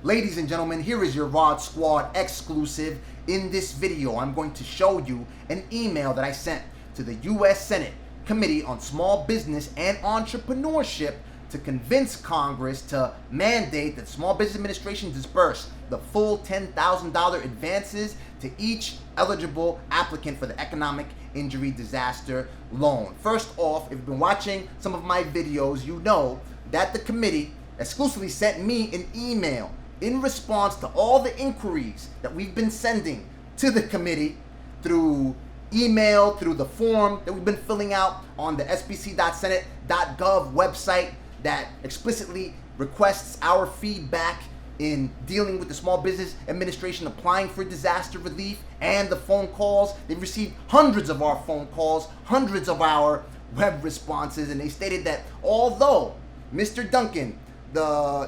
Ladies and gentlemen, here is your Rod Squad exclusive. In this video, I'm going to show you an email that I sent to the U.S. Senate Committee on Small Business and Entrepreneurship to convince Congress to mandate that Small Business Administration disburse the full $10,000 advances to each eligible applicant for the economic injury disaster loan. First off, if you've been watching some of my videos, you know that the committee exclusively sent me an email in response to all the inquiries that we've been sending to the committee through email, through the form that we've been filling out on the sbc.senate.gov website that explicitly requests our feedback in dealing with the Small Business Administration applying for disaster relief, and the phone calls. They've received hundreds of our phone calls, hundreds of our web responses, and they stated that although Mr. Duncan,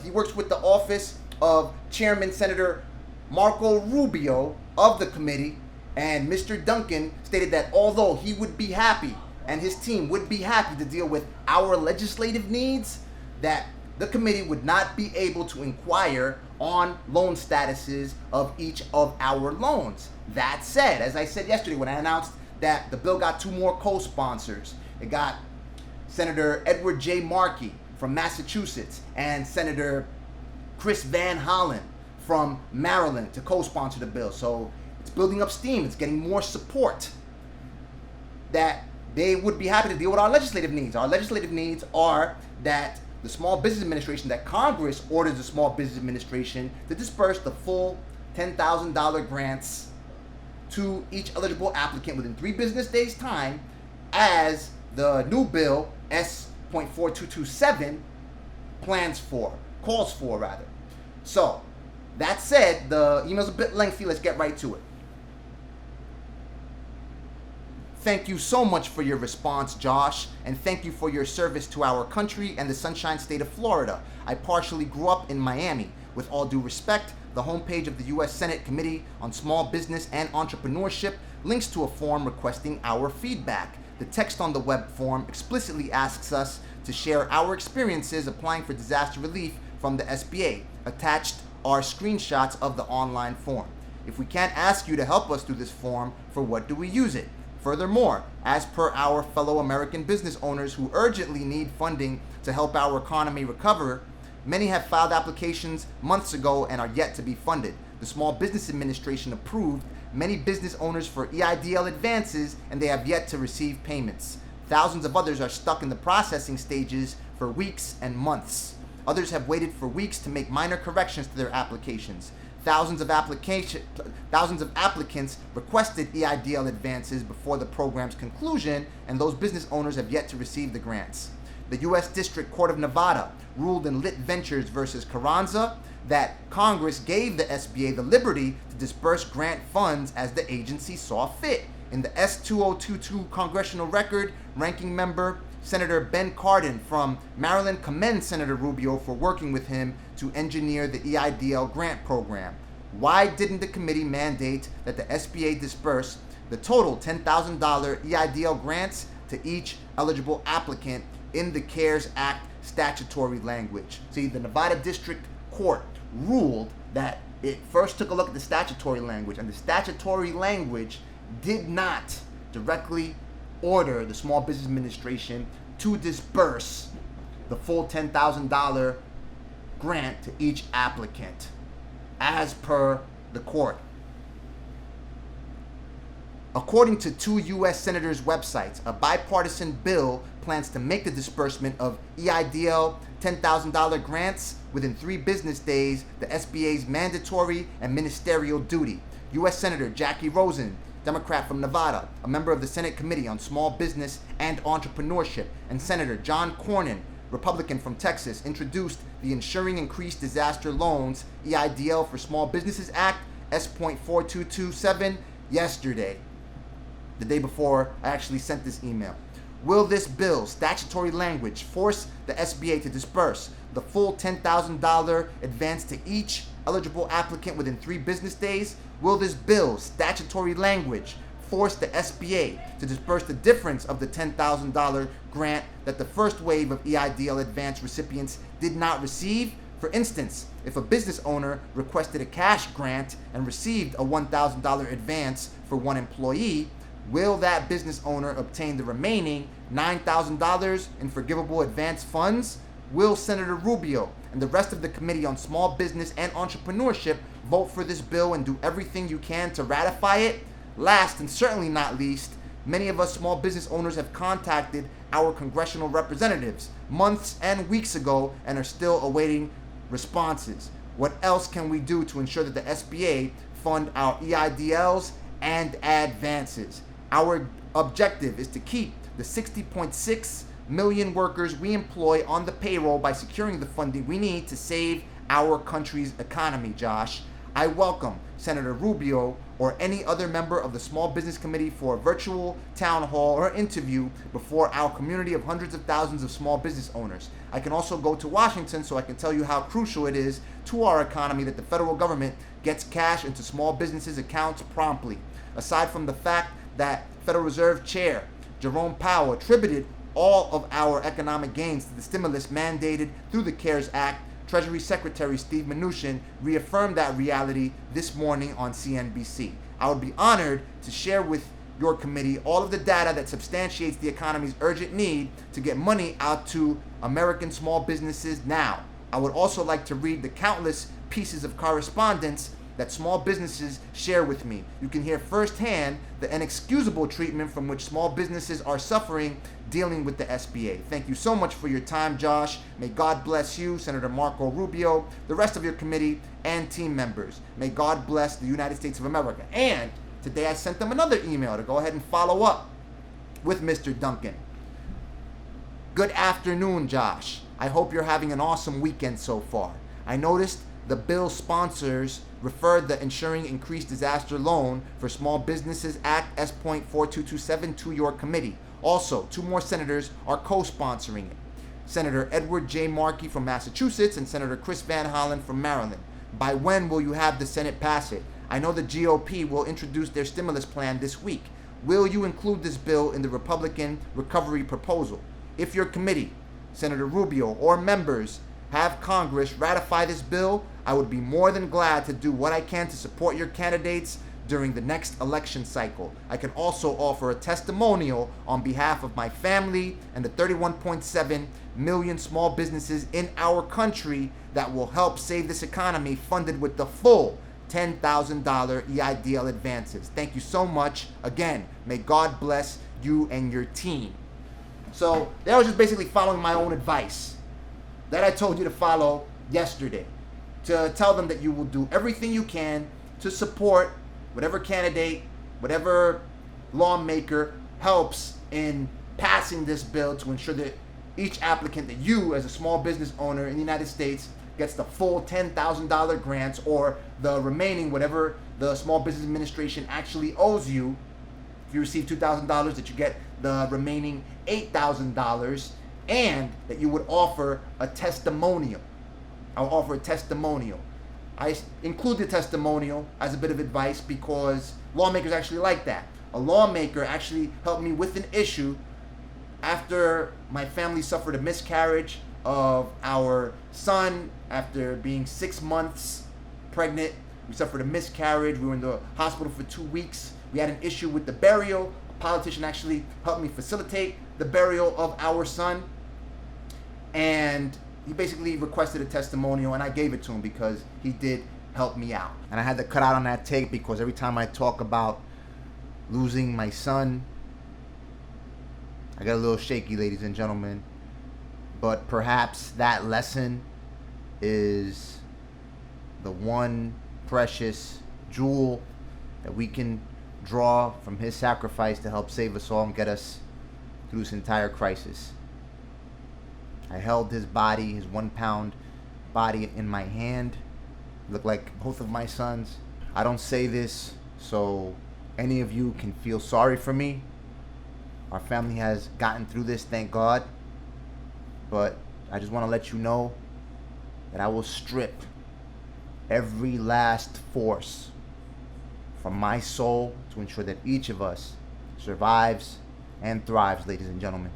he works with the office of Chairman Senator Marco Rubio of the committee, and Mr. Duncan stated that although he would be happy and his team would be happy to deal with our legislative needs, that the committee would not be able to inquire on loan statuses of each of our loans. That said, as I said yesterday when I announced that the bill got two more co-sponsors, it got Senator Edward J. Markey from Massachusetts and Senator Chris Van Hollen from Maryland to co-sponsor the bill. So it's building up steam. It's getting more support that they would be happy to deal with our legislative needs. Our legislative needs are that the Small Business Administration, that Congress orders the Small Business Administration to disperse the full $10,000 grants to each eligible applicant within 3 business days' time, as the new bill, S.4227, calls for rather. So, that said, the email's a bit lengthy. Let's get right to it. Thank you so much for your response, Josh, and thank you for your service to our country and the Sunshine State of Florida. I partially grew up in Miami. With all due respect, the homepage of the U.S. Senate Committee on Small Business and Entrepreneurship links to a form requesting our feedback. The text on the web form explicitly asks us to share our experiences applying for disaster relief from the SBA. Attached are screenshots of the online form. If we can't ask you to help us through this form, for what do we use it? Furthermore, as per our fellow American business owners who urgently need funding to help our economy recover, many have filed applications months ago and are yet to be funded. The Small Business Administration approved many business owners for EIDL advances, and they have yet to receive payments. Thousands of others are stuck in the processing stages for weeks and months. Others have waited for weeks to make minor corrections to their applications. Thousands of applicants requested EIDL advances before the program's conclusion, and those business owners have yet to receive the grants. The U.S. District Court of Nevada ruled in Lit Ventures versus Carranza that Congress gave the SBA the liberty to disburse grant funds as the agency saw fit. In the S-2022 congressional record, Ranking Member Senator Ben Cardin from Maryland commends Senator Rubio for working with him to engineer the EIDL grant program. Why didn't the committee mandate that the SBA disperse the total $10,000 EIDL grants to each eligible applicant in the CARES Act statutory language? See, the Nevada District Court ruled that it first took a look at the statutory language, and the statutory language did not directly order the Small Business Administration to disburse the full $10,000 grant to each applicant, as per the court. According to 2 U.S. senators' websites, a bipartisan bill plans to make the disbursement of EIDL $10,000 grants within 3 business days the SBA's mandatory and ministerial duty. U.S. Senator Jackie Rosen, Democrat from Nevada, a member of the Senate Committee on Small Business and Entrepreneurship, and Senator John Cornyn, Republican from Texas, introduced the Ensuring Increased Disaster Loans EIDL for Small Businesses Act, S.4227, yesterday, the day before I actually sent this email. Will this bill's statutory language force the SBA to disburse the full $10,000 advance to each eligible applicant within 3 business days? Will this bill's statutory language force the SBA to disburse the difference of the $10,000 grant that the first wave of EIDL advance recipients did not receive? For instance, if a business owner requested a cash grant and received a $1,000 advance for one employee, will that business owner obtain the remaining $9,000 in forgivable advance funds? Will Senator Rubio and the rest of the Committee on Small Business and Entrepreneurship vote for this bill and do everything you can to ratify it? Last and certainly not least, many of us small business owners have contacted our congressional representatives months and weeks ago and are still awaiting responses. What else can we do to ensure that the SBA fund our EIDLs and advances? Our objective is to keep the 60.6 million workers we employ on the payroll by securing the funding we need to save our country's economy, Josh. I welcome Senator Rubio or any other member of the Small Business Committee for a virtual town hall or interview before our community of hundreds of thousands of small business owners. I can also go to Washington so I can tell you how crucial it is to our economy that the federal government gets cash into small businesses' accounts promptly. Aside from the fact that Federal Reserve Chair Jerome Powell attributed all of our economic gains to the stimulus mandated through the CARES Act, Treasury Secretary Steve Mnuchin reaffirmed that reality this morning on CNBC. I would be honored to share with your committee all of the data that substantiates the economy's urgent need to get money out to American small businesses now. I would also like to read the countless pieces of correspondence that small businesses share with me. You can hear firsthand the inexcusable treatment from which small businesses are suffering dealing with the SBA. Thank you so much for your time, Josh. May God bless you, Senator Marco Rubio, the rest of your committee, and team members. May God bless the United States of America. And today I sent them another email to go ahead and follow up with Mr. Duncan. Good afternoon, Josh. I hope you're having an awesome weekend so far. I noticed the bill sponsors referred the Ensuring Increased Disaster Loan for Small Businesses Act S.4227 to your committee. Also, two more senators are co-sponsoring it. Senator Edward J. Markey from Massachusetts and Senator Chris Van Hollen from Maryland. By when will you have the Senate pass it? I know the GOP will introduce their stimulus plan this week. Will you include this bill in the Republican recovery proposal? If your committee, Senator Rubio, or members have Congress ratify this bill, I would be more than glad to do what I can to support your candidates during the next election cycle. I can also offer a testimonial on behalf of my family and the 31.7 million small businesses in our country that will help save this economy, funded with the full $10,000 EIDL advances. Thank you so much. Again, may God bless you and your team. So that was just basically following my own advice that I told you to follow yesterday, to tell them that you will do everything you can to support whatever candidate, whatever lawmaker helps in passing this bill to ensure that each applicant, that you as a small business owner in the United States, gets the full $10,000 grants or the remaining whatever the Small Business Administration actually owes you. If you receive $2,000, that you get the remaining $8,000, and that you would offer a testimonial. I'll offer a testimonial. I include the testimonial as a bit of advice because lawmakers actually like that. A lawmaker actually helped me with an issue after my family suffered a miscarriage of our son after being 6 months pregnant. We suffered a miscarriage. We were in the hospital for 2 weeks. We had an issue with the burial. A politician actually helped me facilitate the burial of our son. And he basically requested a testimonial, and I gave it to him because he did help me out. And I had to cut out on that tape because every time I talk about losing my son, I get a little shaky, ladies and gentlemen. But perhaps that lesson is the one precious jewel that we can draw from his sacrifice to help save us all and get us through this entire crisis. I held his body, his 1 pound body, in my hand. Looked like both of my sons. I don't say this so any of you can feel sorry for me. Our family has gotten through this, thank God. But I just want to let you know that I will strip every last force from my soul to ensure that each of us survives and thrives, ladies and gentlemen.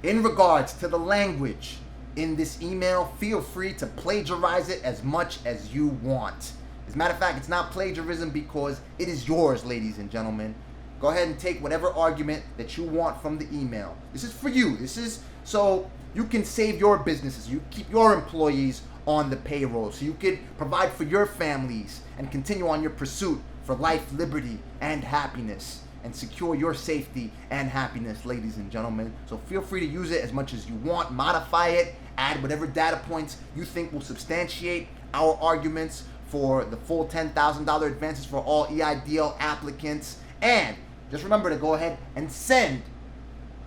In regards to the language in this email, feel free to plagiarize it as much as you want. As a matter of fact, it's not plagiarism because it is yours, ladies and gentlemen. Go ahead and take whatever argument that you want from the email. This is for you. This is so you can save your businesses. You keep your employees on the payroll so you could provide for your families and continue on your pursuit for life, liberty, and happiness, and secure your safety and happiness, ladies and gentlemen. So feel free to use it as much as you want, modify it, add whatever data points you think will substantiate our arguments for the full $10,000 advances for all EIDL applicants. And just remember to go ahead and send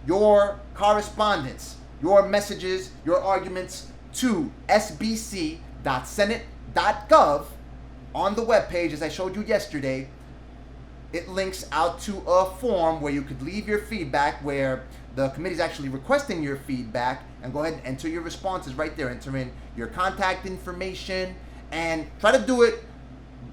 your correspondence, your messages, your arguments to sbc.senate.gov on the webpage, as I showed you yesterday. It links out to a form where you could leave your feedback, where the committee is actually requesting your feedback, and go ahead and enter your responses right there. Enter in your contact information and try to do it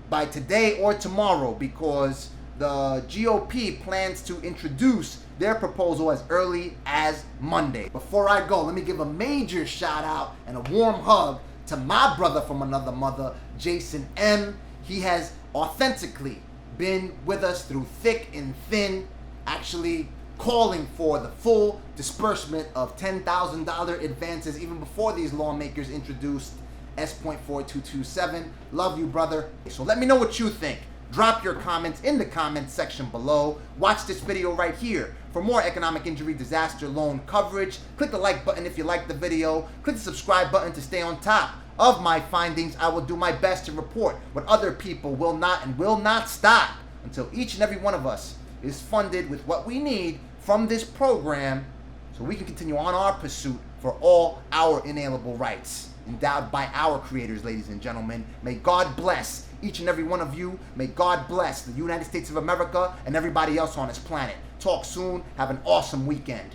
by today or tomorrow, because the GOP plans to introduce their proposal as early as Monday. Before I go, let me give a major shout out and a warm hug to my brother from another mother, Jason M. He has authentically been with us through thick and thin, actually calling for the full disbursement of $10,000 advances even before these lawmakers introduced S.4227. Love you, brother. So let me know what you think. Drop your comments in the comments section below. Watch this video right here for more economic injury disaster loan coverage. Click the like button if you like the video. Click the subscribe button to stay on top of my findings. I will do my best to report what other people will not and will not stop until each and every one of us is funded with what we need from this program so we can continue on our pursuit for all our inalienable rights endowed by our creators, ladies and gentlemen. May God bless each and every one of you. May God bless the United States of America and everybody else on this planet. Talk soon. Have an awesome weekend.